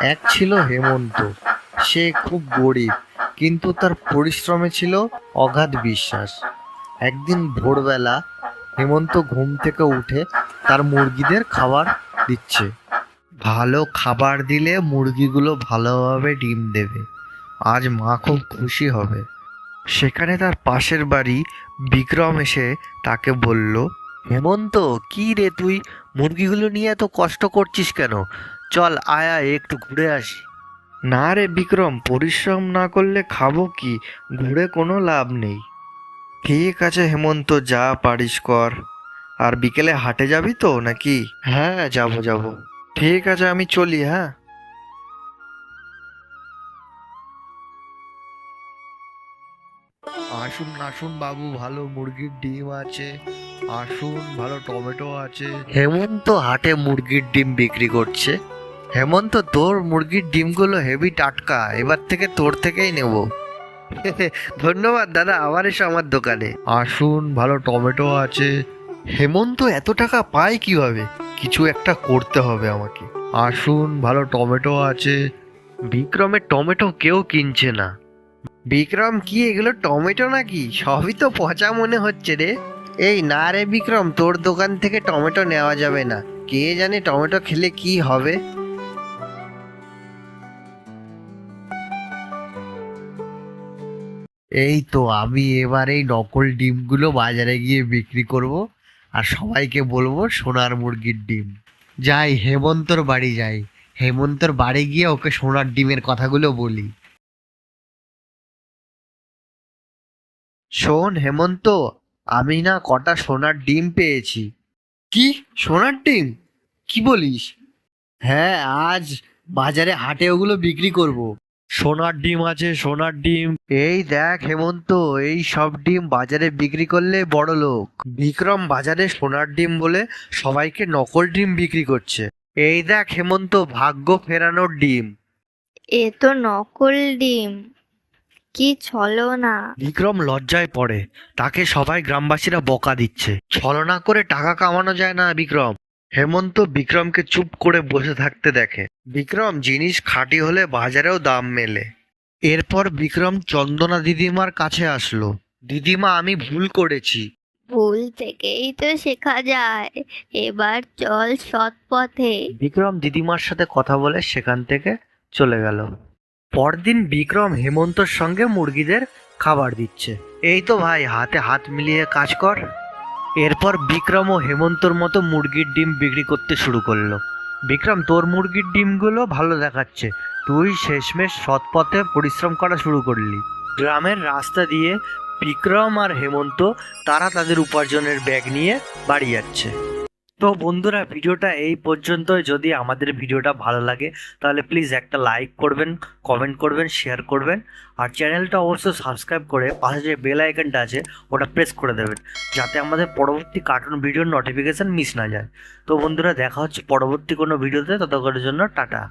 এক ছিল হেমন্ত। সে খুব গরিব, কিন্তু তার পরিশ্রমে ছিল অগাধ বিশ্বাস। একদিন ভোরবেলা হেমন্ত ঘুম থেকে উঠে তার মুরগিদের খাবার দিচ্ছে। ভালো খাবার দিলে মুরগিগুলো ভালোভাবে ডিম দেবে। আজ মা খুব খুশি হবে। সেখানে তার পাশের বাড়ি বিক্রম এসে তাকে বলল, হেমন্ত, কি রে তুই মুরগিগুলো নিয়ে এত কষ্ট করছিস কেন? চল আয় আয়, একটু ঘুরে আসি। না রে বিক্রম, পরিশ্রম না করলে খাবো কি? ঘুরে কোনো লাভ নেই। ঠিক আছে হেমন্ত, যা পারিস কর। আর বিকেলে হাটে যাবি তো নাকি? হ্যাঁ, যাবো যাবো। ঠিক আছে, আমি চলি, হ্যাঁ। আসুন আসুন বাবু, ভালো মুরগির ডিম আছে। আসুন, ভালো টমেটো আছে। হেমন্ত হাটে মুরগির ডিম বিক্রি করছে। হেমন্ত, তোর মুরগির ডিমগুলো হেভি টাটকা, এবার থেকে তোর থেকেই নেব। ধন্যবাদ দাদা, আবার এসো আমার দোকানে। আসুন, ভালো টমেটো আছে। হেমন্ত এত টাকা পায় কিভাবে? কিছু একটা করতে হবে আমাকে। আসুন, ভালো টমেটো আছে। বিক্রমের টমেটো কেউ কিনছে না। বিক্রম, কি এগুলো টমেটো নাকি? সবই তো পচা মনে হচ্ছে রে। এই না রে বিক্রম, তোর দোকান থেকে টমেটো নেওয়া যাবে না। কে জানে টমেটো খেলে কি হবে। এই তো আমি এবার এই নকল ডিমগুলো বাজারে গিয়ে বিক্রি করব, আর সবাইকে বলবো সোনার মুরগির ডিম। যাই, হেমন্তর বাড়ি যাই। হেমন্তর বাড়ি গিয়ে ওকে সোনার ডিমের কথাগুলো বলি। শোন হেমন্ত, আমি না কটা সোনার ডিম পেয়েছি। কি? সোনার ডিম? কি বলিস? হ্যাঁ, আজ বাজারে হাটে ওগুলো বিক্রি করব। সোনার ডিম আছে, সোনার ডিম। এই দেখ হেমন্ত, এই সব ডিম বাজারে বিক্রি করলে বড় লোক। বিক্রম বাজারে সোনার ডিম বলে সবাইকে নকল ডিম বিক্রি করছে। এই দেখ হেমন্ত, ভাগ্য ফেরানোর ডিম। এ তো নকল ডিম। কি ছলনা! বিক্রম লজ্জায় পড়ে। তাকে সবাই গ্রামবাসীরা বকা দিচ্ছে। ছলনা করে টাকা কামানো যায় না বিক্রম। হেমন্ত বিক্রমকে চুপ করে বসে থাকতে দেখে। বিক্রম, জিনিস খাঁটি হলে বাজারেও দাম মেলে। এরপর বিক্রম চন্দনা দিদিমার কাছে আসলো। দিদিমা, আমি ভুল করেছি। ভুল থেকেই তো শেখা যায়। এবার চল সৎ পথে। বিক্রম দিদিমার সাথে কথা বলে সেখান থেকে চলে গেল। পরদিন বিক্রম হেমন্তর সঙ্গে মুরগিদের খাবার দিচ্ছে। এই তো ভাই, হাতে হাত মিলিয়ে কাজ কর। এরপর বিক্রম ও হেমন্তর মতো মুরগির ডিম বিক্রি করতে শুরু করলো। বিক্রম, তোর মুরগির ডিমগুলো ভালো দেখাচ্ছে। তুই শেষমেশ সৎ পথে পরিশ্রম করা শুরু করলি। গ্রামের রাস্তা দিয়ে বিক্রম আর হেমন্ত তারা তাদের উপার্জনের ব্যাগ নিয়ে বাড়ি যাচ্ছে। তো বন্ধুরা, ভিডিওটা এই পর্যন্তই। যদি আমাদের ভিডিওটা ভালো লাগে তাহলে প্লিজ একটা লাইক করবেন, কমেন্ট করবেন, শেয়ার করবেন। আর চ্যানেলটা অবশ্যই সাবস্ক্রাইব করে পাশে যে বেল আইকনটা আছে ওটা প্রেস করে দেবেন, যাতে আমাদের পরবর্তী কার্টুন ভিডিওর নোটিফিকেশন মিস না যায়। তো বন্ধুরা, দেখা হচ্ছে পরবর্তী কোনো ভিডিওতে। ততক্ষণের জন্য টাটা।